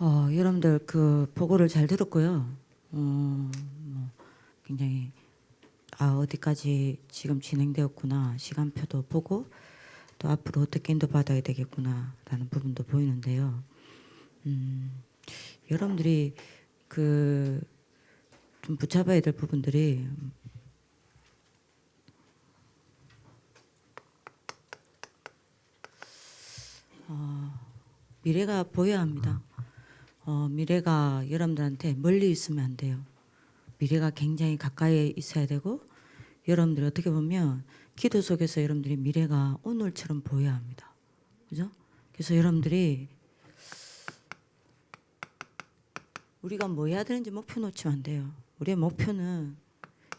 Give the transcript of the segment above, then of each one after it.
여러분들 그 보고를 잘 들었고요. 뭐 굉장히 어디까지 지금 진행되었구나 시간표도 보고 또 앞으로 어떻게 인도받아야 되겠구나라는 부분도 보이는데요. 여러분들이 그 좀 붙잡아야 될 부분들이 미래가 보여야 합니다. 미래가 여러분들한테 멀리 있으면 안 돼요. 미래가 굉장히 가까이 있어야 되고 여러분들이 어떻게 보면 기도 속에서 여러분들이 미래가 오늘처럼 보여야 합니다. 그죠? 그래서 여러분들이 우리가 뭐 해야 되는지 목표 놓치면 안 돼요. 우리의 목표는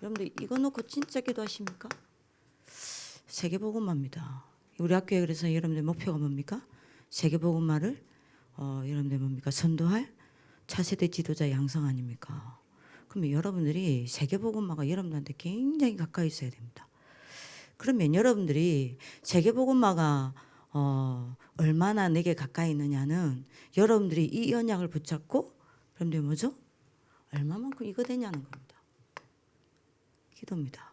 여러분들 이거 놓고 진짜 기도하십니까? 세계복음화입니다. 우리 학교에 그래서 여러분들 목표가 뭡니까? 세계복음화를 여러분들 뭡니까? 선도할 차세대 지도자 양성 아닙니까? 그러면 여러분들이 세계복음화가 여러분들한테 굉장히 가까이 있어야 됩니다. 그러면 여러분들이 세계복음화가 얼마나 내게 가까이 있느냐는 여러분들이 이 언약을 붙잡고 여러분들이 뭐죠? 얼마만큼 이거 되냐는 겁니다. 기도입니다.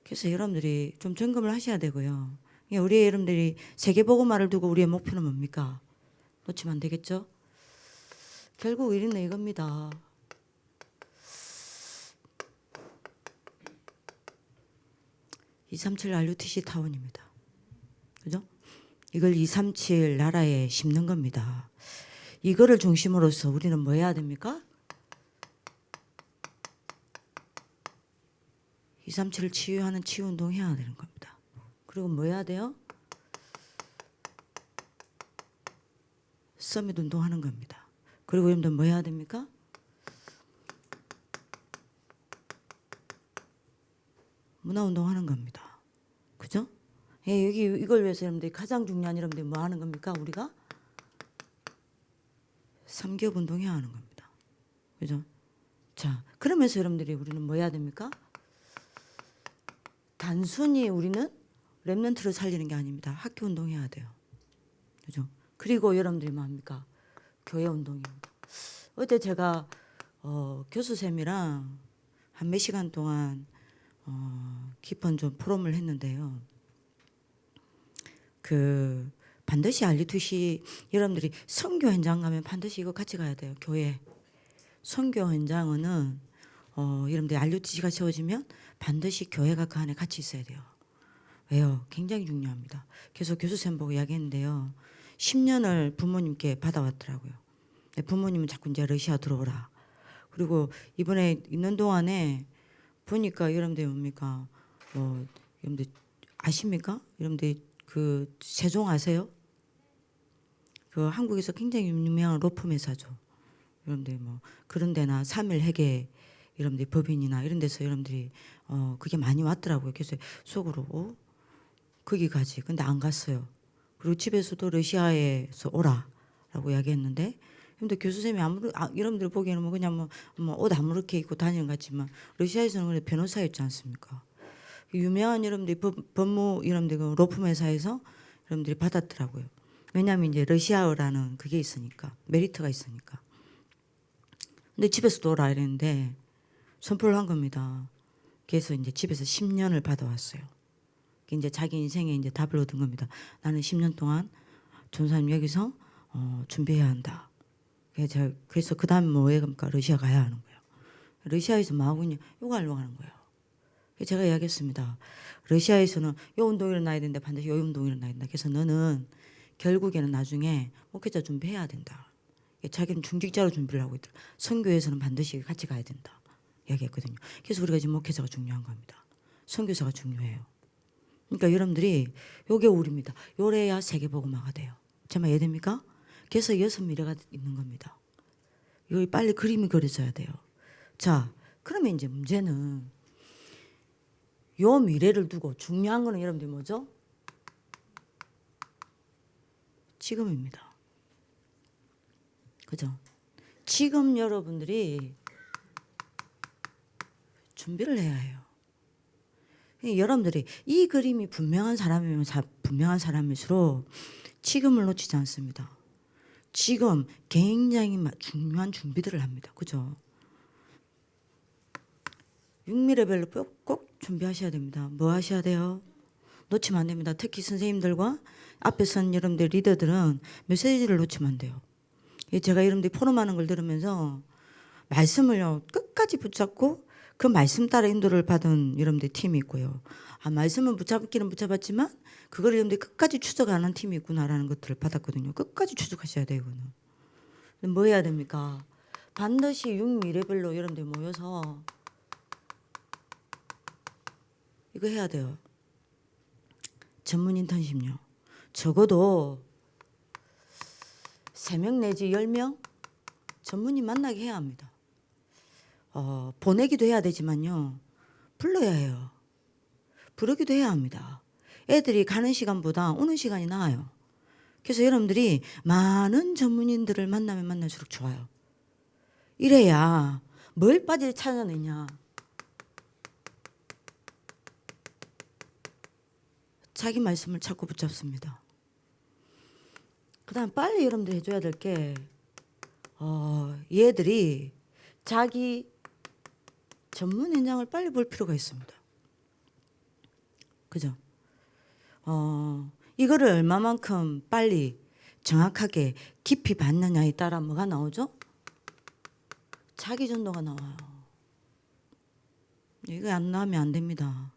그래서 여러분들이 좀 점검을 하셔야 되고요. 우리 여러분들이 세계복음화를 두고 우리의 목표는 뭡니까? 놓치면 안 되겠죠? 결국 우리는 이겁니다. (237) RUTC 타운입니다. 그죠? 이걸 237 나라에 심는 겁니다. 이거를 중심으로서 우리는 뭐 해야 됩니까? 237을 치유하는 치유운동 해야 되는 겁니다. 그리고 뭐 해야 돼요? 서밋 운동하는 겁니다. 그리고 여러분들 뭐 해야 됩니까? 문화운동하는 겁니다. 그죠? 여기 이걸 위해서 여러분들이 가장 중요한 여러분들이 뭐 하는 겁니까? 우리가 3기업 운동해야 하는 겁니다. 그죠? 자, 그러면서 여러분들이 우리는 뭐 해야 됩니까? 단순히 우리는 랩런트를 살리는 게 아닙니다. 학교 운동해야 돼요. 그죠? 그리고 여러분들이 뭐 합니까? 교회 운동입니다. 어제 제가 교수쌤이랑 한 몇 시간 동안 깊은 좀 포럼을 했는데요. 그 반드시 RUTC 여러분들이 선교 현장 가면 반드시 이거 같이 가야 돼요. 교회 선교 현장은 여러분들 RUTC가 세워지면 반드시 교회가 그 안에 같이 있어야 돼요. 왜요? 굉장히 중요합니다. 그래서 교수쌤 보고 이야기했는데요. 10년을 부모님께 받아왔더라고요. 부모님은 자꾸 이제 러시아 들어오라. 그리고 이번에 있는 동안에 보니까 여러분들 뭡니까? 여러분들 아십니까? 여러분들 그 세종 아세요? 그 한국에서 굉장히 유명한 로펌 회사죠. 여러분들 뭐 그런 데나 3일 회계 여러분들 법인이나 이런 데서 여러분들이 그게 많이 왔더라고요. 그래서 속으로 거기 가지. 근데 안 갔어요. 그리고 집에서도 러시아에서 오라라고 이야기했는데 근데 교수님이 여러분들 보기에는 뭐 그냥 뭐 옷 아무렇게 입고 다니는 것 같지만 러시아에서는 그래 변호사였지 않습니까? 유명한 여러분들이 법무 여러분들 그 로펌 회사에서 여러분들이 받았더라고요. 왜냐하면 이제 러시아어라는 그게 있으니까 메리트가 있으니까. 근데 집에서도 오라 이랬는데 선포를 한 겁니다. 그래서 이제 집에서 10년을 받아왔어요. 이제 자기 인생에 이제 답을 얻은 겁니다. 나는 10년 동안 전사님 여기서 준비해야 한다. 그래서 그 다음에 뭐해 그러니까 러시아 가야 하는 거예요. 러시아에서 뭐 하고 있냐? 요거 하려고 하는 거예요. 제가 이야기했습니다. 러시아에서는 요 운동이 일어나야 된다. 반드시 요 운동이 일어나야 된다. 그래서 너는 결국에는 나중에 목회자 준비해야 된다. 자기는 중직자로 준비를 하고 있더라. 선교에서는 반드시 같이 가야 된다. 이야기했거든요. 그래서 우리가 지금 목회자가 중요한 겁니다. 선교사가 중요해요. 그러니까 여러분들이 요게 우리입니다. 요래야 세계복음화가 돼요. 제 말 이해됩니까? 그래서 6 미래가 있는 겁니다. 여기 빨리 그림이 그려져야 돼요. 자, 그러면 이제 문제는 요 미래를 두고 중요한 거는 여러분들 뭐죠? 지금입니다. 그죠? 지금 여러분들이 준비를 해야 해요. 여러분들이 이 그림이 분명한 사람이면 분명한 사람일수록 지금을 놓치지 않습니다. 지금 굉장히 중요한 준비들을 합니다. 그죠? 6미레벨로 꼭 준비하셔야 됩니다. 뭐 하셔야 돼요? 놓치면 안 됩니다. 특히 선생님들과 앞에 선 여러분들 리더들은 메시지를 놓치면 안 돼요. 제가 여러분들이 포럼하는 걸 들으면서 말씀을요 끝까지 붙잡고 그 말씀 따라 인도를 받은 여러분들 팀이 있고요. 말씀은 붙잡기는 붙잡았지만 그걸 여러분들이 끝까지 추적하는 팀이 있구나라는 것들을 받았거든요. 끝까지 추적하셔야 돼요. 이거는. 뭐 해야 됩니까? 반드시 6미레벨로 여러분들 모여서 이거 해야 돼요. 전문 인턴십요. 적어도 3명 내지 10명 전문인 만나게 해야 합니다. 보내기도 해야 되지만요. 불러야 해요. 부르기도 해야 합니다. 애들이 가는 시간보다 오는 시간이 나아요. 그래서 여러분들이 많은 전문인들을 만나면 만날수록 좋아요. 이래야 뭘 빠질 찾아내냐. 자기 말씀을 찾고 붙잡습니다. 그 다음 빨리 여러분들 해줘야 될 게 얘들이 자기 전문 현장을 빨리 볼 필요가 있습니다. 그죠? 이거를 얼마만큼 빨리 정확하게 깊이 받느냐에 따라 뭐가 나오죠? 자기 전도가 나와요. 이거 안 나오면 안 됩니다.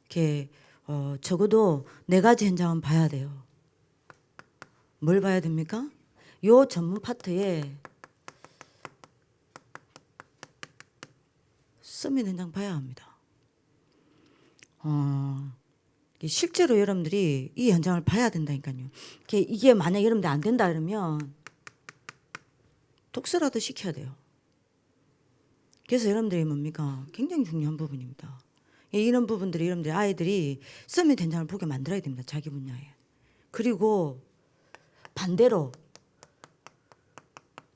이렇게 적어도 4가지 현장은 봐야 돼요. 뭘 봐야 됩니까? 요 전문 파트에 서밋 현장 봐야 합니다. 실제로 여러분들이 이 현장을 봐야 된다니까요. 이게 만약 여러분들 안 된다 그러면 독서라도 시켜야 돼요. 그래서 여러분들이 뭡니까? 굉장히 중요한 부분입니다. 이런 부분들이 여러분들 아이들이 서밋 현장을 보게 만들어야 됩니다. 자기 분야에. 그리고 반대로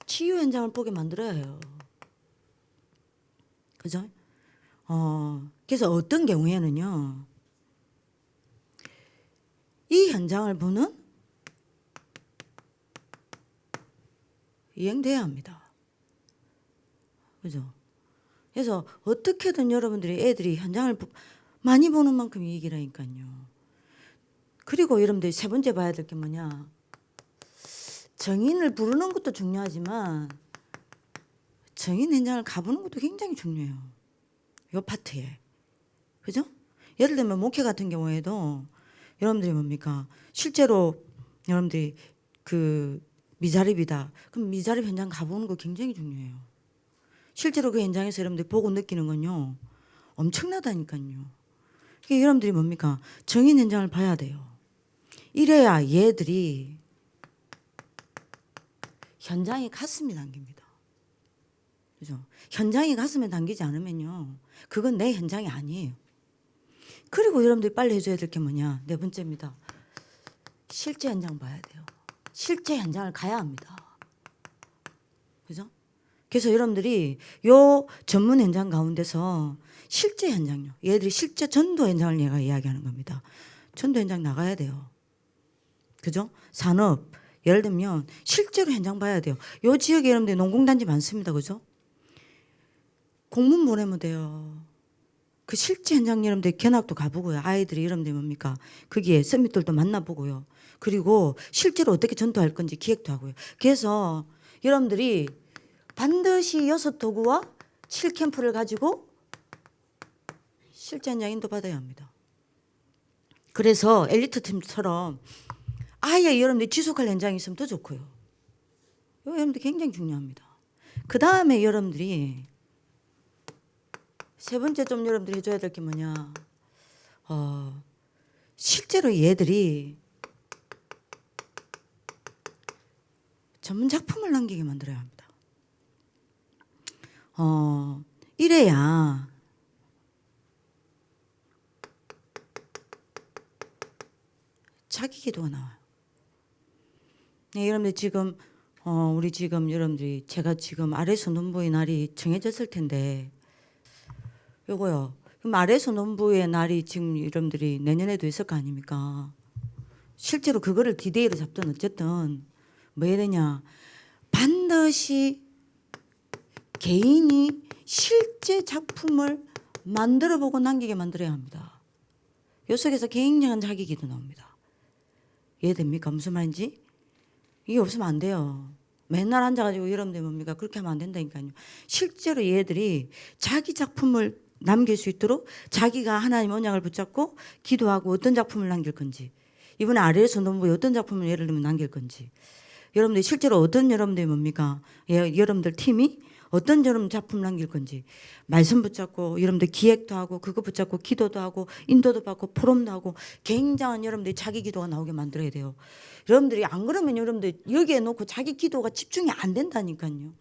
치유 현장을 보게 만들어야 해요. 그죠? 그래서 어떤 경우에는요. 이 현장을 보는 이행돼야 합니다. 그죠? 그래서 어떻게든 여러분들이 애들이 현장을 많이 보는 만큼 이익이라니까요. 그리고 여러분들이 3번째 봐야 될 게 뭐냐. 정인을 부르는 것도 중요하지만 정인 현장을 가보는 것도 굉장히 중요해요. 이 파트에. 그죠? 예를 들면 목회 같은 경우에도 여러분들이 뭡니까? 실제로 여러분들이 그 미자립이다. 그럼 미자립 현장 가보는 거 굉장히 중요해요. 실제로 그 현장에서 여러분들이 보고 느끼는 건요. 엄청나다니까요. 그게 여러분들이 뭡니까? 정인 현장을 봐야 돼요. 이래야 얘들이 현장에 가슴이 담깁니다. 그죠? 현장에 가슴에 담기지 않으면요. 그건 내 현장이 아니에요. 그리고 여러분들이 빨리 해줘야 될 게 뭐냐. 4번째입니다. 실제 현장 봐야 돼요. 실제 현장을 가야 합니다. 그죠? 그래서 여러분들이 요 전문 현장 가운데서 실제 현장요. 얘들이 실제 전도 현장을 얘가 이야기하는 겁니다. 전도 현장 나가야 돼요. 그죠? 산업. 예를 들면 실제로 현장 봐야 돼요. 요 지역에 여러분들 농공단지 많습니다. 그죠? 공문 보내면 돼요. 그 실제 현장 여러분들 견학도 가보고요. 아이들이 여러분들 뭡니까? 거기에 서밋들도 만나보고요. 그리고 실제로 어떻게 전도할 건지 기획도 하고요. 그래서 여러분들이 반드시 6도구와 7캠프를 가지고 실제 현장 인도 받아야 합니다. 그래서 엘리트 팀처럼 아예 여러분들이 지속할 현장이 있으면 더 좋고요. 이거 여러분들 굉장히 중요합니다. 그 다음에 여러분들이 3번째 좀 여러분들이 해줘야 될 게 뭐냐. 실제로 얘들이 전문 작품을 남기게 만들어야 합니다. 이래야 자기 기도가 나와요. 네, 여러분들 지금 우리 지금 여러분들이 제가 지금 아래수 논부의 날이 정해졌을 텐데 요거요. 그럼 아래수 논부의 날이 지금 여러분들이 내년에도 있을 거 아닙니까? 실제로 그거를 디데이로 잡든 어쨌든 뭐 해야 되냐? 반드시 개인이 실제 작품을 만들어보고 남기게 만들어야 합니다. 요 속에서 굉장한 자기기도 나옵니다. 이해됩니까? 무슨 말인지? 이게 없으면 안 돼요. 맨날 앉아가지고 여러분들 뭡니까? 그렇게 하면 안 된다니까요. 실제로 얘들이 자기 작품을 남길 수 있도록 자기가 하나님 언약을 붙잡고 기도하고 어떤 작품을 남길 건지, 이번에 아래에서 논부에 어떤 작품을 예를 들면 남길 건지, 여러분들 실제로 어떤 여러분들이 뭡니까? 여러분들 팀이 어떤 여러분 작품 남길 건지 말씀 붙잡고 여러분들 기획도 하고 그거 붙잡고 기도도 하고 인도도 받고 포럼도 하고 굉장한 여러분들이 자기 기도가 나오게 만들어야 돼요. 여러분들이 안 그러면 여러분들 여기에 놓고 자기 기도가 집중이 안 된다니까요.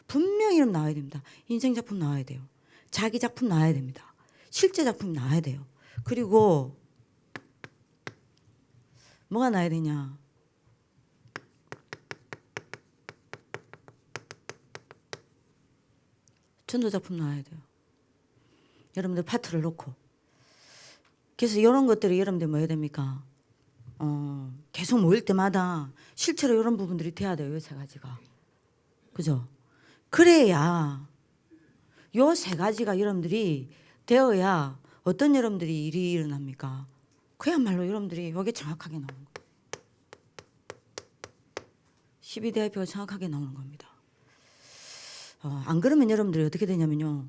분명히 이름 나와야 됩니다. 인생 작품 나와야 돼요. 자기 작품 나와야 됩니다. 실제 작품 나와야 돼요. 그리고 뭐가 나와야 되냐? 전도 작품 나와야 돼요. 여러분들 파트를 놓고. 그래서 이런 것들이 여러분들 뭐 해야 됩니까? 계속 모일 때마다 실제로 이런 부분들이 돼야 돼요. 이 세 가지가. 그죠? 그래야 요 세 가지가 여러분들이 되어야 어떤 여러분들이 일이 일어납니까? 그야말로 여러분들이 여기 정확하게 나오는 거예요. 12대IP가 정확하게 나오는 겁니다. 안 그러면 여러분들이 어떻게 되냐면요.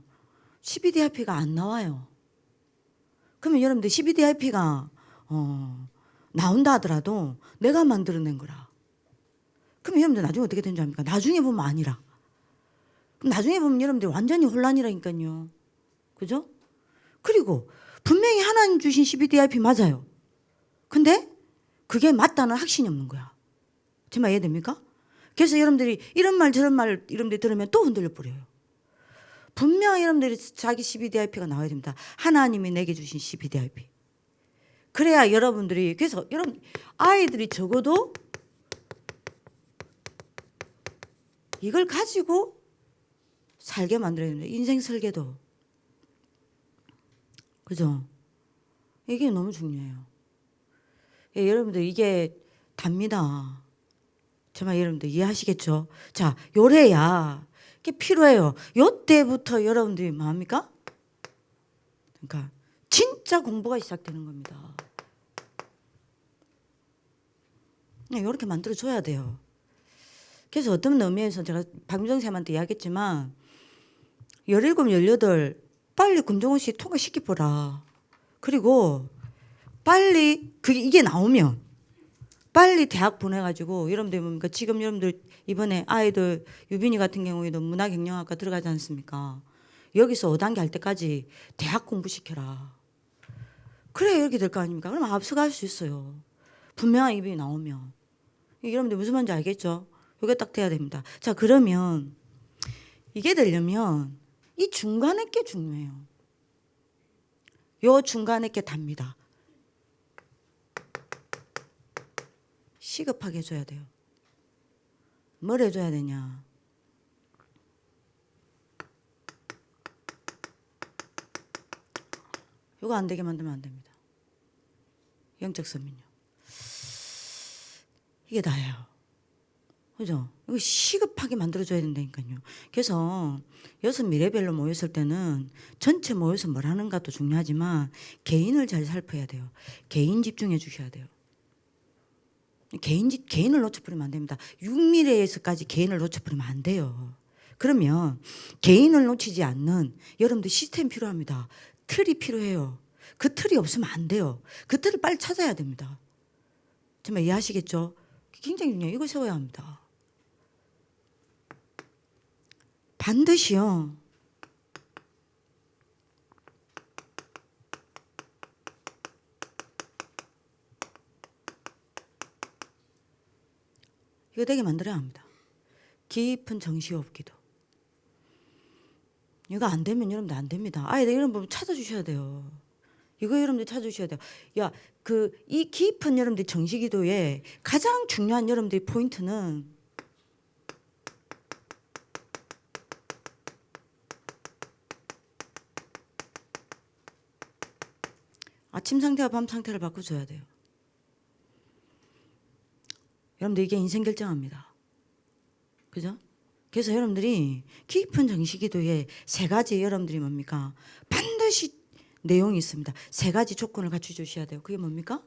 12DIP가 안 나와요. 그러면 여러분들 12DIP가 나온다 하더라도 내가 만들어낸 거라. 그럼 여러분들 나중에 어떻게 되는 줄 압니까? 나중에 보면 아니라. 그럼 나중에 보면 여러분들 완전히 혼란이라니까요. 그죠? 그리고 분명히 하나님 주신 12DIP 맞아요. 근데 그게 맞다는 확신이 없는 거야. 제 말 이해됩니까? 그래서 여러분들이 이런 말 저런 말 여러분들이 들으면 또 흔들려 버려요. 분명히 여러분들이 자기 12DIP가 나와야 됩니다. 하나님이 내게 주신 12DIP. 그래야 여러분들이, 그래서 여러분 아이들이 적어도 이걸 가지고 살게 만들어야 됩니다. 인생 설계도. 그죠? 이게 너무 중요해요. 예, 여러분들 이게 답니다. 정말 여러분들 이해하시겠죠? 자, 요래야 이게 필요해요. 요때부터 여러분들이 뭐합니까? 그러니까 진짜 공부가 시작되는 겁니다. 이렇게 만들어줘야 돼요. 그래서 어떤 의미에서 제가 박민정 쌤한테 이야기했지만 17, 18 빨리 금정원 씨 통과시켜보라. 그리고 빨리 이게 나오면 빨리 대학 보내가지고 여러분들 뭡니까? 지금 여러분들 이번에 아이들 유빈이 같은 경우에도 문화경영학과 들어가지 않습니까? 여기서 5단계 할 때까지 대학 공부시켜라. 그래 이렇게 될 거 아닙니까? 그럼 앞서갈 수 있어요. 분명한 입이 나오면. 여러분들 무슨 말인지 알겠죠? 이게 딱 돼야 됩니다. 자, 그러면 이게 되려면 이 중간에 게 중요해요. 요 중간에 게 답니다. 시급하게 해줘야 돼요. 뭘 해줘야 되냐? 이거 안 되게 만들면 안 됩니다. 영적 선민요. 이게 다예요. 그죠? 이거 시급하게 만들어줘야 된다니까요. 그래서 여섯 미래별로 모였을 때는 전체 모여서 뭘 하는가도 중요하지만 개인을 잘 살펴야 돼요. 개인 집중해 주셔야 돼요. 개인을 놓쳐버리면 안 됩니다. 6미래에서까지 개인을 놓쳐버리면 안 돼요. 그러면 개인을 놓치지 않는 여러분들 시스템이 필요합니다. 틀이 필요해요. 그 틀이 없으면 안 돼요. 그 틀을 빨리 찾아야 됩니다. 정말 이해하시겠죠? 굉장히 중요해요. 이걸 세워야 합니다. 반드시요. 이거 되게 만들어야 합니다. 깊은 정시호흡 기도. 이거 안 되면 여러분들 안 됩니다. 아이들 이런 부분 찾아주셔야 돼요. 이거 여러분들 찾아주셔야 돼요. 야, 이 깊은 여러분들 정시 기도에 가장 중요한 여러분들의 포인트는 아침 상태와 밤 상태를 바꿔줘야 돼요. 여러분들 이게 인생 결정합니다. 그죠? 그래서 여러분들이 깊은 정시기도에 세 가지 여러분들이 뭡니까? 반드시 내용이 있습니다. 세 가지 조건을 갖춰 주셔야 돼요. 그게 뭡니까?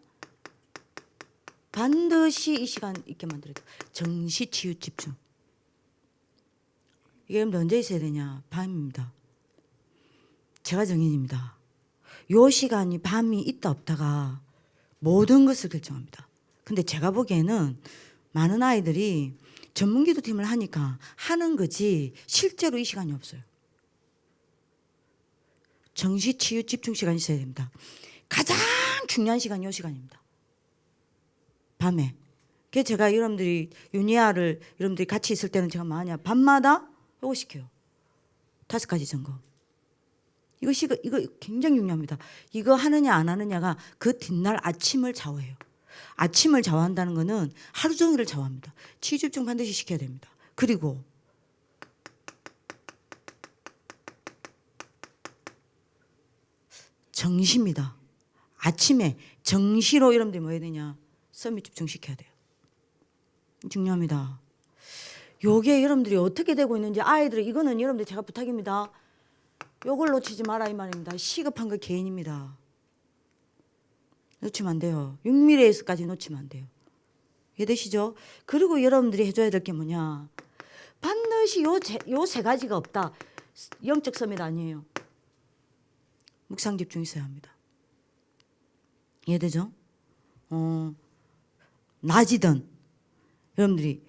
반드시 이 시간 있게 만들어야 돼요. 정시, 치유, 집중. 이게 여러분들 언제 있어야 되냐? 밤입니다. 제가 정인입니다. 요 시간이 밤이 있다 없다가 모든 것을 결정합니다. 근데 제가 보기에는 많은 아이들이 전문기도팀을 하니까 하는 거지 실제로 이 시간이 없어요. 정시, 치유, 집중 시간이 있어야 됩니다. 가장 중요한 시간이 이 시간입니다. 밤에. 그래서 제가 여러분들이 유니아를 여러분들이 같이 있을 때는 제가 뭐하냐? 밤마다 요거 시켜요. 5가지 점검. 이거 굉장히 중요합니다. 이거 하느냐 안 하느냐가 그 뒷날 아침을 좌우해요. 아침을 좌우한다는 거는 하루 종일을 좌우합니다. 치유 집중 반드시 시켜야 됩니다. 그리고 정시입니다. 아침에 정시로 여러분들이 뭐 해야 되냐? 서밋 집중시켜야 돼요. 중요합니다. 요게 여러분들이 어떻게 되고 있는지 아이들이 이거는 여러분들 제가 부탁입니다. 요걸 놓치지 마라 이 말입니다. 시급한 거 개인입니다. 놓치면 안 돼요. 6mm에서까지 놓치면 안 돼요. 이해되시죠? 그리고 여러분들이 해줘야 될 게 뭐냐? 반드시 요 세 가지가 없다. 영적 서밋 아니에요. 묵상 집중 있어야 합니다. 이해되죠? 낮이든 여러분들이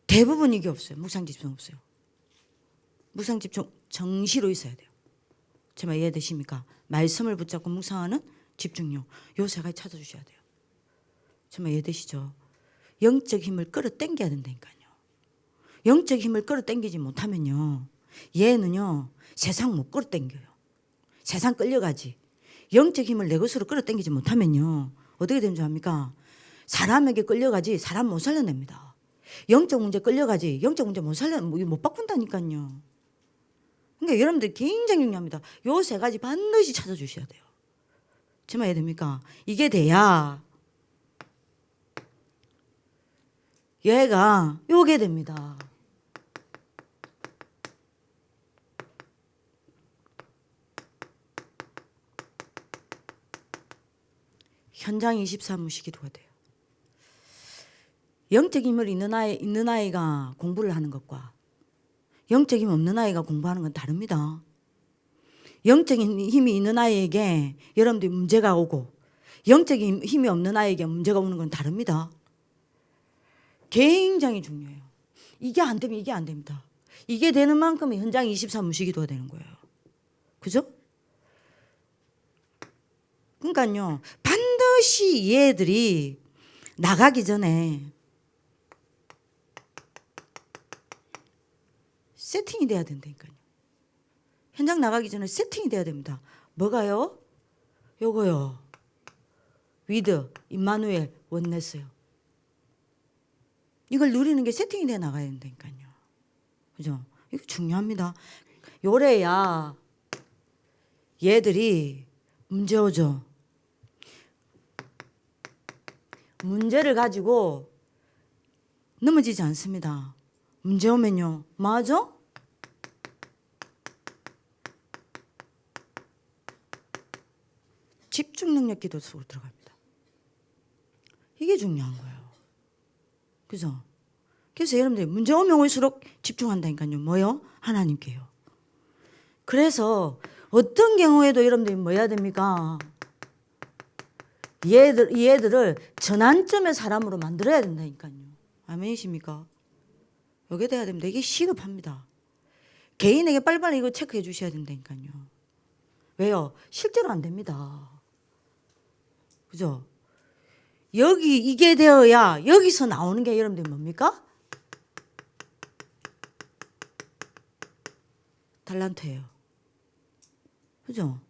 대부분 이게 없어요. 묵상 집중 없어요. 묵상 집중 정시로 있어야 돼요. 정말 이해되십니까? 말씀을 붙잡고 묵상하는 집중력. 요 세 가지 찾아주셔야 돼요. 정말 이해되시죠? 영적 힘을 끌어당겨야 된다니까요. 영적 힘을 끌어당기지 못하면요. 얘는요. 세상 못 끌어당겨요. 세상 끌려가지. 영적 힘을 내 것으로 끌어당기지 못하면요. 어떻게 되는 줄 압니까? 사람에게 끌려가지 사람 못 살려냅니다. 영적 문제 끌려가지 영적 문제 못 바꾼다니까요. 그러니까 여러분들 굉장히 중요합니다. 요 세 가지 반드시 찾아주셔야 돼요. 정말 이해됩니까? 이게 돼야 얘가 요게 됩니다. 현장 24무 기도가 돼요. 영적 힘을 있는 아이가 공부를 하는 것과 영적 힘 없는 아이가 공부하는 건 다릅니다. 영적인 힘이 있는 아이에게 여러분들이 문제가 오고 영적인 힘이 없는 아이에게 문제가 오는 건 다릅니다. 굉장히 중요해요. 이게 안 되면 이게 안 됩니다. 이게 되는 만큼 현장 24무 기도가 되는 거예요. 그죠? 그러니까요. 반드시 얘들이 나가기 전에 세팅이 돼야 된다니까요. 현장 나가기 전에 세팅이 돼야 됩니다. 뭐가요? 요거요. 위드, 임마누엘, 원네스요. 이걸 누리는 게 세팅이 돼 나가야 된다니까요. 그죠? 이거 중요합니다. 요래야 얘들이 문제 오죠. 문제를 가지고 넘어지지 않습니다. 문제 오면요. 맞아? 집중 능력 기도 속으로 들어갑니다. 이게 중요한 거예요. 그죠? 그래서 여러분들이 문제 오면 올수록 집중한다니까요. 뭐요? 하나님께요. 그래서 어떤 경우에도 여러분들이 뭐 해야 됩니까? 얘들을 전환점의 사람으로 만들어야 된다니까요. 아멘이십니까? 이게 돼야 됩니다. 이게 시급합니다. 개인에게 빨리빨리 이거 체크해 주셔야 된다니까요. 왜요? 실제로 안 됩니다. 그죠? 여기 이게 되어야 여기서 나오는 게 여러분들 뭡니까? 달란트예요. 그죠?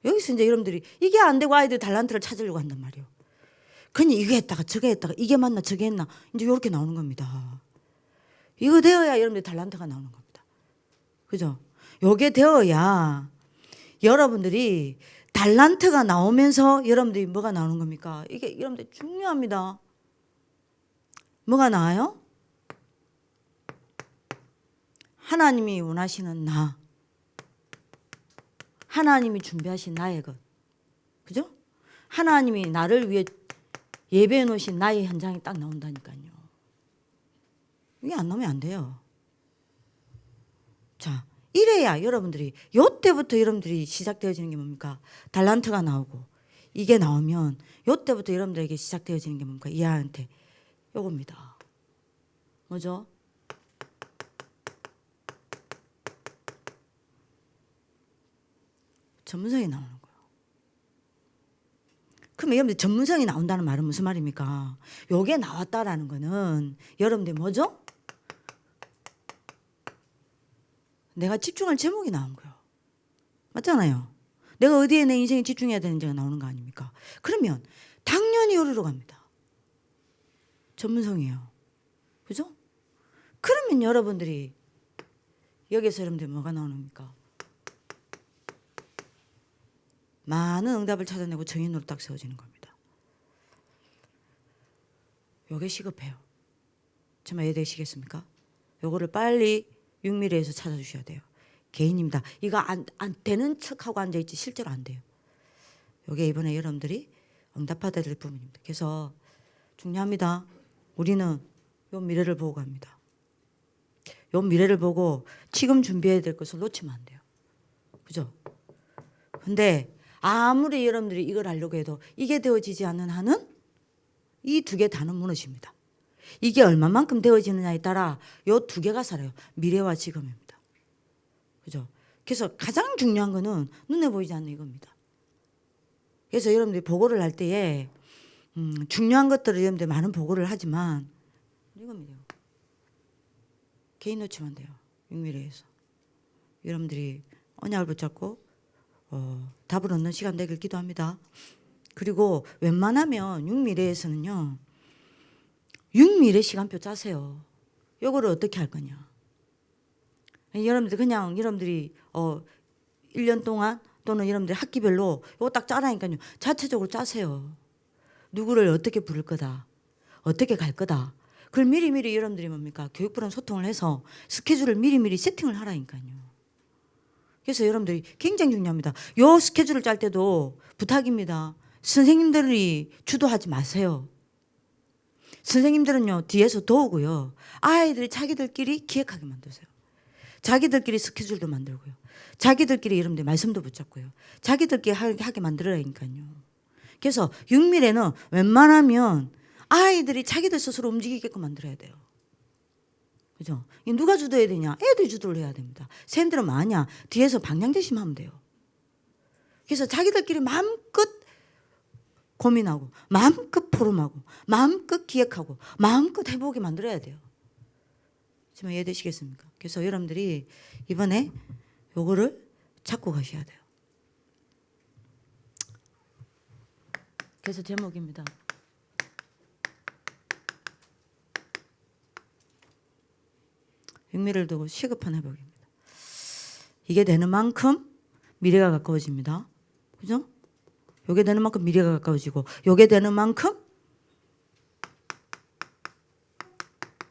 여기서 이제 여러분들이 이게 안 되고 아이들이 달란트를 찾으려고 한단 말이에요. 그냥 이거 했다가 저거 했다가 이게 맞나 저게 했나 이제 이렇게 나오는 겁니다. 이거 되어야 여러분들 달란트가 나오는 겁니다. 그죠? 요게 되어야 여러분들이 달란트가 나오면서 여러분들이 뭐가 나오는 겁니까? 이게 여러분들 중요합니다. 뭐가 나아요? 하나님이 원하시는 나, 하나님이 준비하신 나의 것, 그죠? 하나님이 나를 위해 예배해 놓으신 나의 현장이 딱 나온다니까요. 이게 안 나오면 안 돼요. 자, 이래야 여러분들이 요때부터 여러분들이 시작되어지는 게 뭡니까? 달란트가 나오고 이게 나오면 요때부터 여러분들에게 시작되어지는 게 뭡니까? 이 아이한테 요겁니다. 뭐죠? 전문성이 나오는 거예요. 그러면 여러분들 전문성이 나온다는 말은 무슨 말입니까? 요게 나왔다라는 거는 여러분들 뭐죠? 내가 집중할 제목이 나온 거예요. 맞잖아요. 내가 어디에 내 인생에 집중해야 되는지가 나오는 거 아닙니까? 그러면 당연히 요리로 갑니다. 전문성이에요. 그죠? 그러면 여러분들이 여기서 여러분들 뭐가 나오는입니까? 많은 응답을 찾아내고 정인으로 딱 세워지는 겁니다. 요게 시급해요. 정말 이해되시겠습니까? 요거를 빨리 6mm에서 찾아주셔야 돼요. 개인입니다. 이거 안 되는 척하고 앉아있지 실제로 안 돼요. 요게 이번에 여러분들이 응답받아야 될 부분입니다. 그래서 중요합니다. 우리는 요 미래를 보고 갑니다. 요 미래를 보고 지금 준비해야 될 것을 놓치면 안 돼요. 그죠? 근데 아무리 여러분들이 이걸 하려고 해도 이게 되어지지 않는 한은 이 두 개 다는 무너집니다. 이게 얼마만큼 되어지느냐에 따라 요 두 개가 살아요. 미래와 지금입니다. 그죠? 그래서 가장 중요한 거는 눈에 보이지 않는 이겁니다. 그래서 여러분들이 보고를 할 때에 중요한 것들을 여러분들 많은 보고를 하지만 이겁니다. 개인 놓치면 안 돼요. 6mm에서. 여러분들이 언약을 붙잡고 답을 얻는 시간 되길 기도합니다. 그리고 웬만하면 6mm에서는요. 6mm 시간표 짜세요. 요거를 어떻게 할 거냐. 여러분들 그냥 여러분들이 1년 동안 또는 여러분들 학기별로 요거 딱 짜라니까요. 자체적으로 짜세요. 누구를 어떻게 부를 거다. 어떻게 갈 거다. 그걸 미리미리 여러분들이 뭡니까? 교육부랑 소통을 해서 스케줄을 미리미리 세팅을 하라니까요. 그래서 여러분들이 굉장히 중요합니다. 요 스케줄을 짤 때도 부탁입니다. 선생님들이 주도하지 마세요. 선생님들은요 뒤에서 도우고요. 아이들이 자기들끼리 기획하게 만드세요. 자기들끼리 스케줄도 만들고요. 자기들끼리 여러분들 말씀도 붙잡고요. 자기들끼리 하게 만들어야니까요. 그래서 6mm는 웬만하면 아이들이 자기들 스스로 움직이게끔 만들어야 돼요. 그죠? 누가 주도해야 되냐? 애들이 주도를 해야 됩니다. 선생님들은 뭐하냐? 뒤에서 방향 제시하면 돼요. 그래서 자기들끼리 마음껏 고민하고 마음껏 포럼하고 마음껏 기획하고 마음껏 해보게 만들어야 돼요. 지금 이해되시겠습니까? 그래서 여러분들이 이번에 요거를 찾고 가셔야 돼요. 그래서 제목입니다. 육미를 두고 시급한 회복입니다. 이게 되는 만큼 미래가 가까워집니다. 그죠? 요게 되는 만큼 미래가 가까워지고 요게 되는 만큼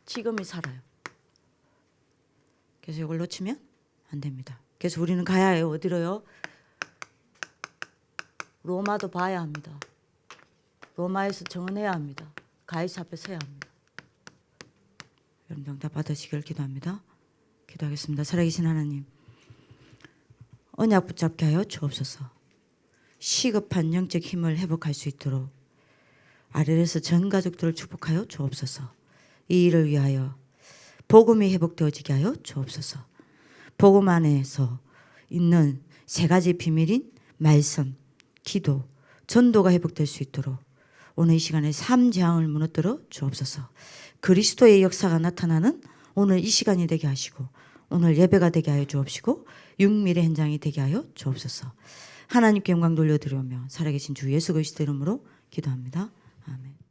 지금이 살아요. 그래서 이걸 놓치면 안 됩니다. 그래서 우리는 가야 해요. 어디로요? 로마도 봐야 합니다. 로마에서 정언해야 합니다. 가이사 앞에 서야 합니다. 여러분 응답 받으시길 기도합니다. 기도하겠습니다. 살아계신 하나님, 언약 붙잡게 하여 주옵소서. 시급한 영적 힘을 회복할 수 있도록 아래에서 전 가족들을 축복하여 주옵소서. 이 일을 위하여 복음이 회복되어지게 하여 주옵소서. 복음 안에서 있는 세 가지 비밀인 말씀, 기도, 전도가 회복될 수 있도록 오늘 이 시간에 삶 재앙을 무너뜨려 주옵소서. 그리스도의 역사가 나타나는 오늘 이 시간이 되게 하시고 오늘 예배가 되게 하여 주옵시고 6mm 현장이 되게 하여 주옵소서. 하나님께 영광 돌려드리며 살아계신 주 예수 그리스도 이름으로 기도합니다. 아멘.